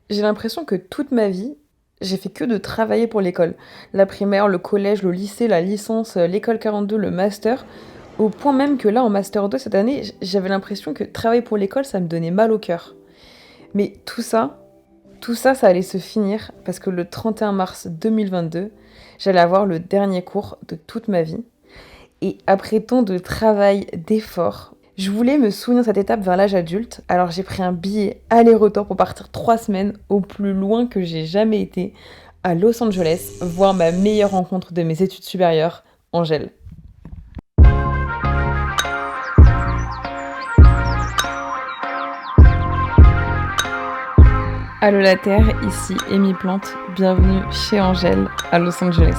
J'ai l'impression que toute ma vie, j'ai fait que de travailler pour l'école. La primaire, le collège, le lycée, la licence, l'école 42, le master. Au point même que là, en master 2 cette année, j'avais l'impression que travailler pour l'école, ça me donnait mal au cœur. Mais tout ça, ça allait se finir parce que le 31 mars 2022, j'allais avoir le dernier cours de toute ma vie. Et après tant de travail, d'efforts, je voulais me souvenir de cette étape vers l'âge adulte, alors j'ai pris un billet aller-retour pour partir 3 semaines au plus loin que j'ai jamais été, à Los Angeles, voir ma meilleure rencontre de mes études supérieures, Angèle. Allô la Terre, ici Amy Plante, bienvenue chez Angèle à Los Angeles.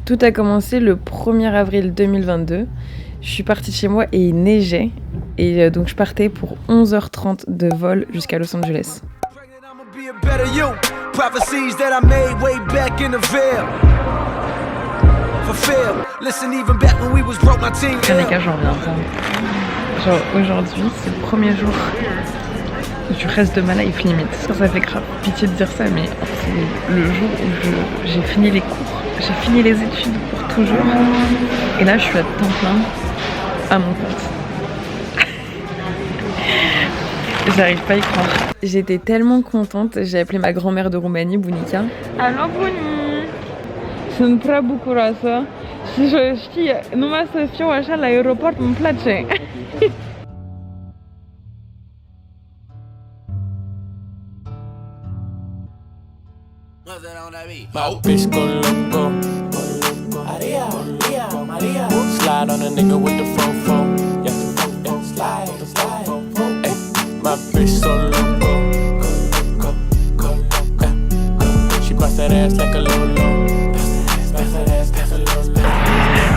Tout a commencé le 1er avril 2022. Je suis partie de chez moi et il neigeait. Et donc je partais pour 11h30 de vol jusqu'à Los Angeles. Les gars, j'en reviens pas. Genre aujourd'hui, c'est le premier jour du reste de ma life limite. Ça fait grave pitié de dire ça, mais c'est le jour où j'ai fini les cours, j'ai fini les études pour toujours. Et là, je suis à temps plein à mon compte. J'arrive pas à y croire. J'étais tellement contente, j'ai appelé ma grand-mère de Roumanie, Bunica. Allo, Buni! Sunt prea bucuroasă și știi, numai să fiu așa la aeroport îmi place. Pisco loco, Maria, Maria. Slide on a nigga with the fofo. Yeah, slide. Ay, my bitch so loco. She bust that ass like a lolo.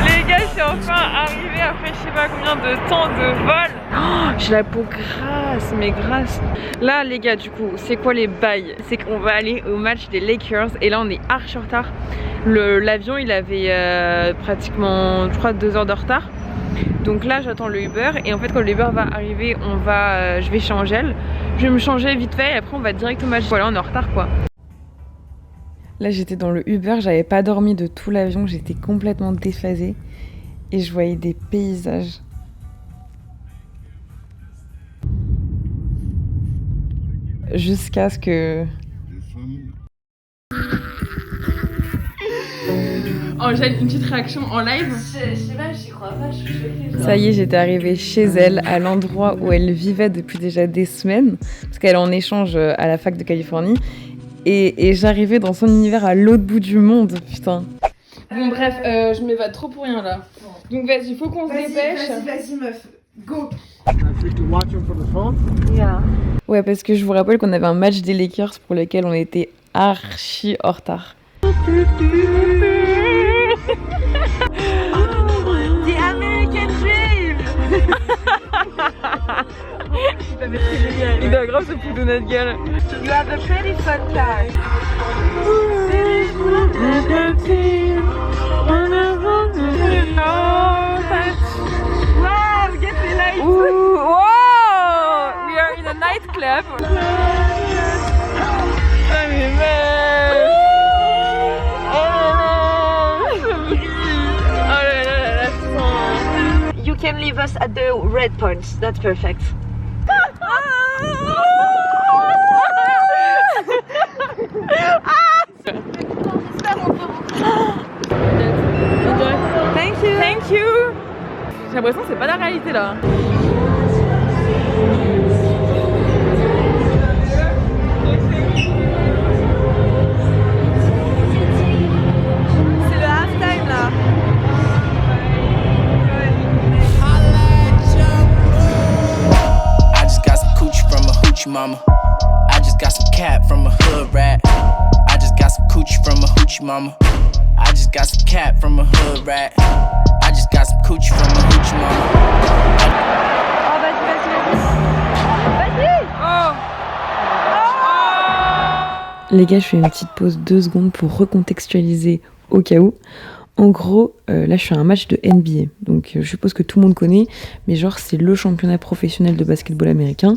Les gars, je suis enfin arrivée après je sais pas combien de temps de vol. Oh, j'ai la peau grasse, mais grasse. Là, les gars, du coup, c'est quoi les bails? C'est qu'on va aller au match des Lakers et là, on est archi en retard. L'avion, il avait pratiquement, je crois, 2 heures de retard. Donc là, j'attends le Uber et en fait, quand le Uber va arriver, je vais chez Angèle. Je vais me changer vite fait et après, on va direct au match. Voilà, on est en retard, quoi. Là, j'étais dans le Uber, j'avais pas dormi de tout l'avion, j'étais complètement déphasée et je voyais des paysages. Jusqu'à ce que... Angèle, une petite réaction en live? Je sais pas, j'y crois pas, je suis choquée. Ça y est, j'étais arrivée chez elle, à l'endroit où elle vivait depuis déjà des semaines, parce qu'elle est en échange à la fac de Californie. Et j'arrivais dans son univers à l'autre bout du monde, putain. Bon bref, je m'évade trop pour rien là. Donc vas-y, faut qu'on se dépêche. Vas-y meuf, go. Yeah. Ouais, parce que je vous rappelle qu'on avait un match des Lakers pour lequel on était archi en retard. The American Dream. Il doit grave se foutre de notre gueule. You have a pretty fun time. Wow, get the lights. Ooh, wow! We are in a nightclub. You can leave us at the red points. That's perfect. Thank you. Thank you. J'ai l'impression que c'est pas la réalité là. C'est le halftime là. I just got some coochie from a hoochie mama. I just got some cat from a hood rat. I just got some coochie from a hoochie mama. I just got some cat from a hood rat. I just got some coochie from a hoochie mama. Oh, vas-y. Oh. Les gars, je fais une petite pause 2 secondes pour recontextualiser au cas où. En gros, là je suis à un match de NBA, donc je suppose que tout le monde connaît, mais genre c'est le championnat professionnel de basketball américain.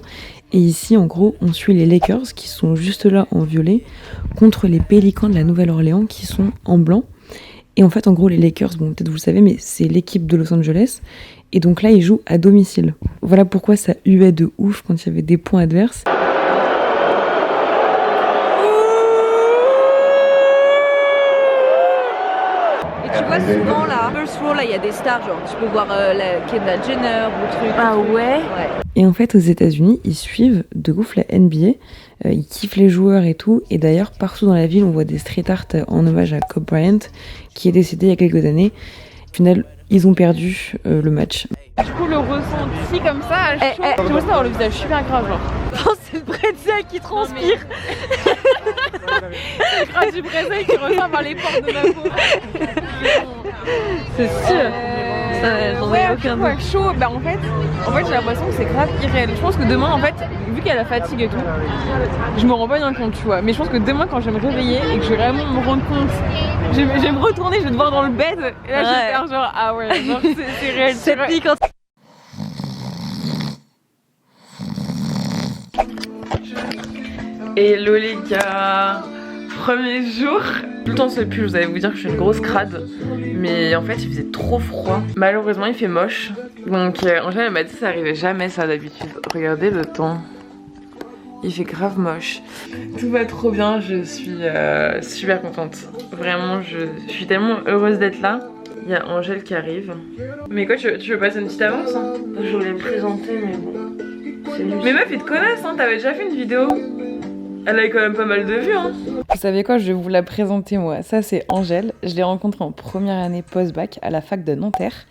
Et ici en gros on suit les Lakers qui sont juste là en violet contre les Pélicans de la Nouvelle-Orléans qui sont en blanc. Et en fait en gros les Lakers, bon peut-être vous le savez, mais c'est l'équipe de Los Angeles. Et donc là ils jouent à domicile. Voilà pourquoi ça huait de ouf quand il y avait des points adverses. Tu vois souvent là, first row là il y a des stars, genre tu peux voir la Kendall Jenner ou truc. Ah ouais. Et en fait aux États-Unis ils suivent de ouf la NBA, ils kiffent les joueurs et tout. Et d'ailleurs partout dans la ville on voit des street art en hommage à Kobe Bryant qui est décédé il y a quelques années. Au final ils ont perdu le match. Du coup le ressenti comme ça à chaud, tu vois ça avoir le visage super grave genre. C'est le bretzel qui transpire. C'est grave du brésil qui ressort par les pores de ma peau. C'est sûr. J'en ai aucun doute. Chaud, bah en fait j'ai l'impression que c'est grave irréel. Je pense que demain en fait, vu qu'il y a la fatigue et tout, je me rends pas bien compte tu vois. Mais je pense que demain quand je vais me réveiller et que je vais vraiment me rendre compte, je vais me retourner, je vais te voir dans le bed et là je vais faire genre ah ouais, genre c'est réel. C'est pique quand Hello les gars, premier jour. Tout le temps ce pull, vous allez vous dire que je suis une grosse crade. Mais en fait il faisait trop froid. Malheureusement il fait moche. Donc Angèle m'a dit que ça arrivait jamais ça d'habitude. Regardez le temps. Il fait grave moche. Tout va trop bien, je suis super contente. Vraiment je suis tellement heureuse d'être là. Il y a Angèle qui arrive. Mais quoi, tu veux passer une petite avance hein? Je voulais me présenter mais bon. Mais meuf ils te connaissent hein, t'avais déjà fait une vidéo. Elle a eu quand même pas mal de vues hein. Vous savez quoi, je vais vous la présenter moi. Ça c'est Angèle, je l'ai rencontrée en première année post-bac à la fac de Nanterre.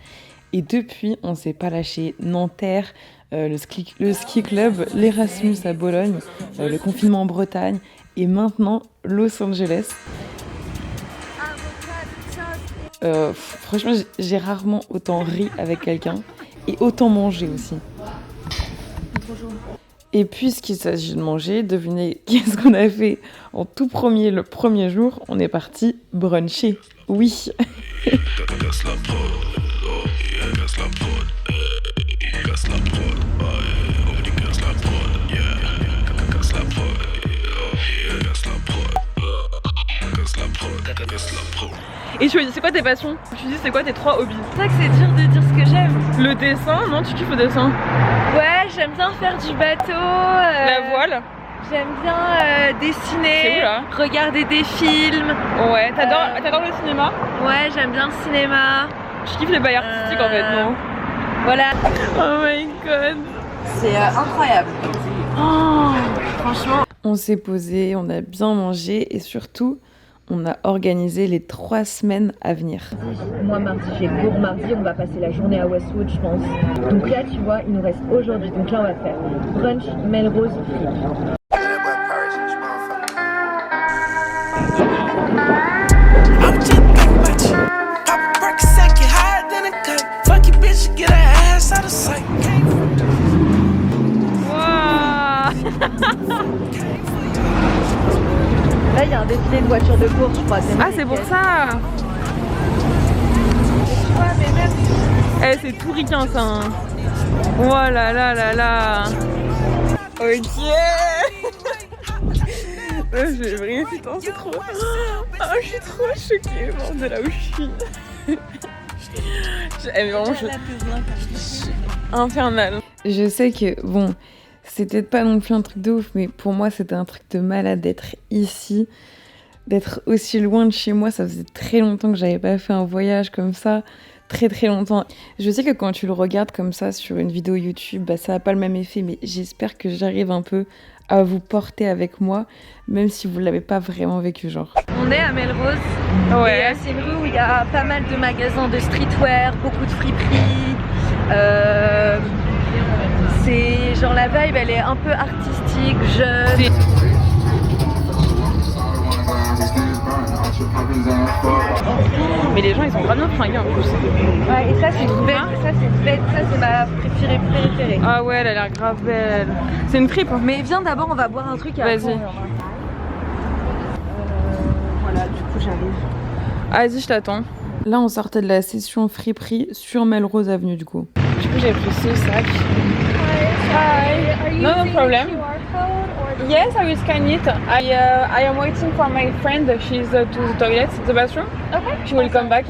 Et depuis on s'est pas lâché. Nanterre, le ski club, l'Erasmus à Bologne, le confinement en Bretagne et maintenant Los Angeles. Franchement j'ai rarement autant ri avec quelqu'un et autant mangé aussi. Bonjour. Et puisqu'il s'agit de manger, devinez qu'est-ce qu'on a fait en tout premier, le premier jour, on est parti bruncher. Oui. Et tu me dis c'est quoi tes passions? Tu dis c'est quoi tes 3 hobbies? C'est vrai que c'est dur de dire ce que j'aime. Le dessin, non tu kiffes le dessin? Ouais, j'aime bien faire du bateau. La voile? J'aime bien dessiner. C'est où là? Regarder des films. Ouais, t'adores le cinéma? Ouais, j'aime bien le cinéma. Je kiffe les bails artistiques en fait, non? Voilà. Oh my god. C'est incroyable. Oh, franchement. On s'est posé, on a bien mangé et surtout on a organisé les 3 semaines à venir. Moi mardi, j'ai cours mardi, on va passer la journée à Westwood je pense. Donc là tu vois, il nous reste aujourd'hui, donc là on va faire brunch, Melrose, fric. Là il y a un défilé de voitures de course je crois. Ah c'est pour ça. Tu vois mais même... Eh c'est tout ricain ça hein. Oh là là là là. Ok. J'ai vraiment putain c'est trop... Ah je suis trop choquée bon, de là où je suis. Vraiment je suis infernale. Je sais que bon... C'est peut-être pas non plus un truc de ouf, mais pour moi c'était un truc de malade d'être ici, d'être aussi loin de chez moi. Ça faisait très longtemps que j'avais pas fait un voyage comme ça, très longtemps. Je sais que quand tu le regardes comme ça sur une vidéo YouTube, bah, ça a pas le même effet, mais j'espère que j'arrive un peu à vous porter avec moi, même si vous l'avez pas vraiment vécu genre. On est à Melrose, ouais. Et c'est une rue où il y a pas mal de magasins de streetwear, beaucoup de friperies. C'est genre la vibe, elle est un peu artistique, jeune. Mais les gens ils sont pas bien fringués en plus. Ouais, et ça c'est une belle, ça c'est ma préférée. Ah ouais, elle a l'air grave belle. C'est une fripe. Mais viens d'abord, on va boire un truc. Vas-y. Voilà, du coup j'arrive. Vas-y, je t'attends. Là, on sortait de la session friperie sur Melrose Avenue du coup. Du coup, j'ai pris ce sac. Hi. No problem. Yes, I will scan it. I am waiting for my friend. She's to the toilet, the bathroom. Okay. She will come back.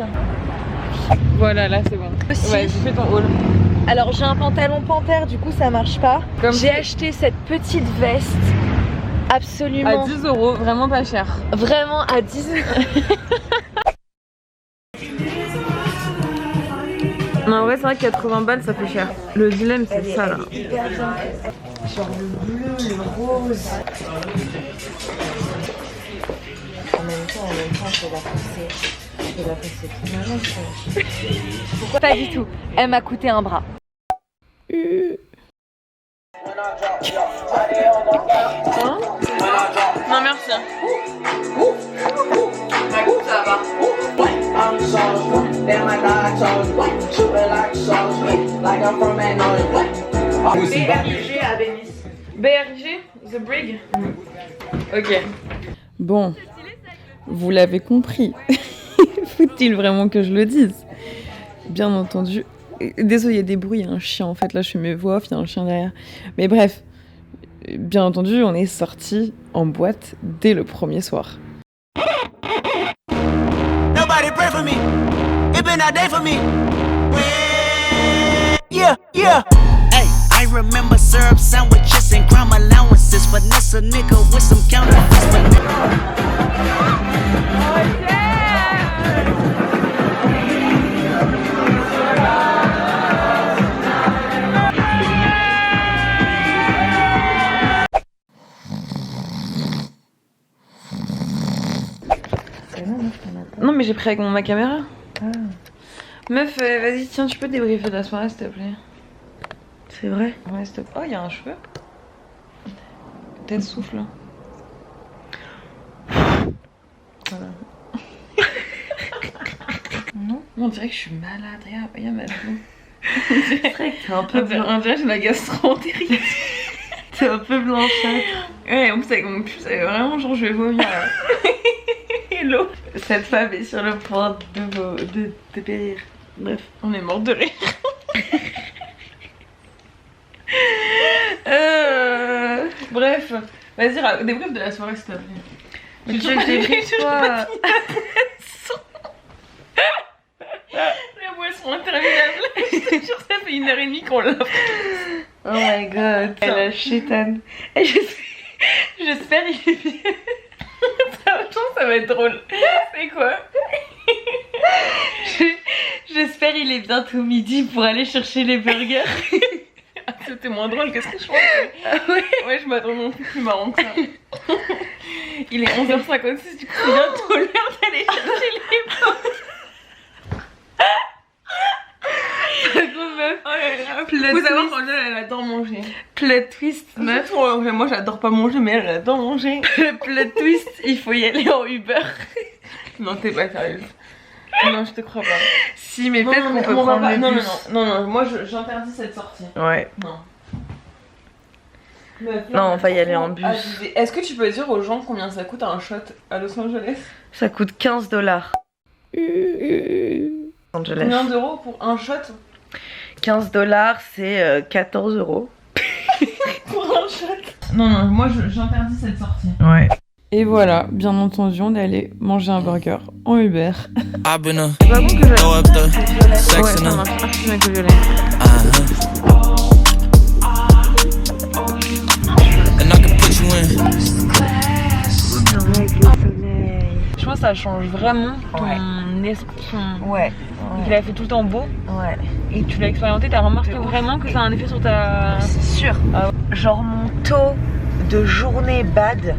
Voilà, là c'est bon. Ouais, j'ai fait ton haul. Alors j'ai un pantalon panthère, du coup ça marche pas. J'ai acheté cette petite veste absolument à 10 €, vraiment pas cher. Vraiment à 10 €. Non, en vrai, c'est vrai que 80 balles ça fait cher. Le dilemme, c'est ça là. Genre le bleu, le rose. En même temps, je vais la passer. Pourquoi pas du tout? Elle m'a coûté un bras. Hein? Non, merci. Ça va. BRG à Venise. BRG? The Brig? Ok. Bon, vous l'avez compris. Faut-il vraiment que je le dise? Bien entendu. Désolé, il y a des bruits, il y a un chien en fait. Là, je fais mes voix off, il y a un chien derrière. Mais bref, bien entendu, on est sortis en boîte dès le premier soir. Nobody pray for me. It been a day for me. Yeah, yeah. Hey, I remember syrup sandwiches and crime allowances. Finesse a nigga with some counterfeits. Non mais j'ai pris avec ma caméra. Ah. Meuf, vas-y, tiens, tu peux débriefer de la soirée s'il te plaît. C'est vrai? Ouais, s'il te plaît. Oh, il y a un cheveu. Peut-être souffle. Voilà. Non, on dirait que je suis malade. Regarde ma peau. On dirait que t'es un peu blanc. On dirait que j'ai la gastro-entérite. T'es un peu blanchâtre. Ouais, en plus avec mon puce, c'est vraiment genre je vais vomir. Hello. Cette femme est sur le point de périr. Bref, on est mort de rire. Bref, vas-y, débrief de la soirée s'il te plaît. Mais tu veux que je débriefe quoi? La boisson interminable. Je te jure, ça fait 1h30 qu'on l'a. Oh my god, elle a chétane. J'espère il est bien. Ça va être drôle. C'est quoi? J'espère il est bientôt midi pour aller chercher les burgers. C'était moins drôle que ce que je pensais. Ah ouais? Ouais, je m'attends non plus marrant que ça. Il est 11h56, du coup c'est bientôt l'heure d'aller chercher les burgers. Faut savoir quand elle adore manger. Plot twist, meuf. Moi j'adore pas manger, mais elle adore manger. Plot twist, il faut y aller en Uber. Non, t'es pas sérieuse. Non, je te crois pas. Si, mais peut-être qu'on peut prendre le bus. Non, moi j'interdis cette sortie. Ouais. Non. Non, on va y aller en bus. Est-ce que tu peux dire aux gens combien ça coûte un shot à Los Angeles? Ça coûte 15 $. Combien d'euros pour un shot? 15 $, c'est 14 €. Pour un shot? Non, moi j'interdis cette sortie. Ouais. Et voilà, bien entendu, on est allé manger un burger en Uber. C'est pas bon que je... Ouais, ça marche. Je suis avec le violet. Je pense que ça change vraiment ton esprit. Ouais. Il a fait tout le temps beau. Ouais. Et tu l'as expérimenté, t'as remarqué vraiment que ça a un effet sur ta... C'est sûr. Ah ouais. Genre mon taux de journée bad,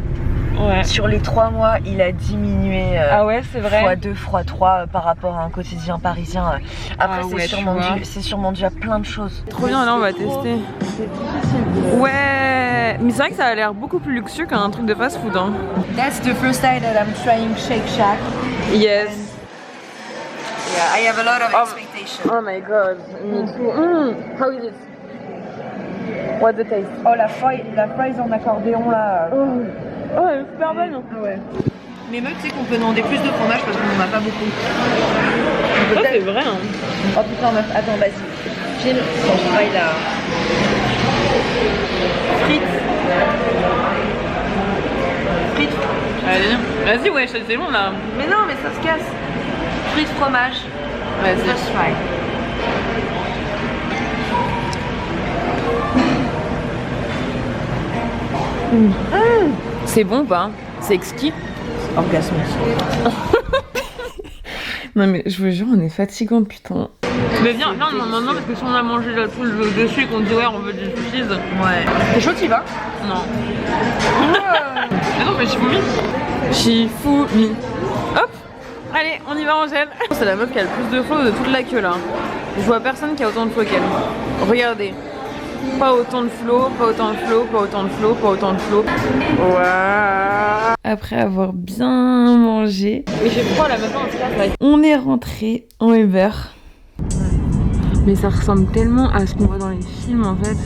sur les 3 mois, il a diminué ah ouais, c'est vrai. x2, x3 par rapport à un quotidien parisien. Après, c'est sûrement dû à plein de choses. Trop bien, là on va tester. Ouais, mais c'est vrai que ça a l'air beaucoup plus luxueux qu'un truc de fast food. Hein. That's the first time that I'm trying Shake Shack. Yes. Yeah, I have a lot of expectations. Oh my god, me too. How is it? What's the taste? Oh, la fries en accordéon là. Oh, elle est super bonne. Ouais. Mais meuf, tu sais qu'on peut demander plus de fromage parce qu'on n'en a pas beaucoup. Ça, c'est vrai. Hein. Oh putain, meuf, attends, vas-y. Filme, quand je travaille là. Frites. Allez, vas-y, ouais, c'est bon là. Mais non, mais ça se casse. Frites, fromage. Vas-y. French fry. C'est bon ou pas? C'est exquis. Orgasme. Non mais je vous jure, on est fatigante, putain. Mais viens, maintenant parce que si on a mangé là tout le dessus et qu'on dit ouais on veut du cheese. Ouais. T'es chaud, t'y vas? Non. Mais non mais Shifumi. Shifumi. Hop. Allez, on y va Angèle. C'est la meuf qui a le plus de flow de toute la queue là. Je vois personne qui a autant de flow qu'elle. Regardez. Pas autant de flow, pas autant de flow, pas autant de flow, pas autant de flow. Waouh. Après avoir bien mangé, Mais j'ai froid là maintenant, on se casse là. on est rentré en Uber. Mais ça ressemble tellement à ce qu'on voit dans les films en fait.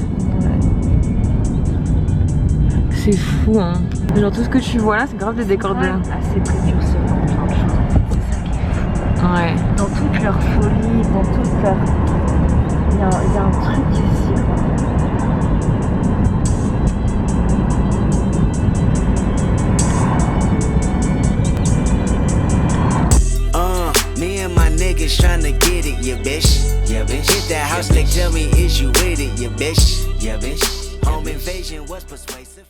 C'est fou hein. Genre tout ce que tu vois là, c'est grave des décors de... Assez précurseur dans plein de choses. C'est ça qui est fou. Ouais. Dans toute leur folie, dans toute leur... Il y a un truc ici, quoi. Me and my niggas tryna get it, yeah, bitch. Yeah, bitch. Hit that house, they tell me, is you with it, yeah, bitch. Yeah, bitch. Home invasion was persuasive.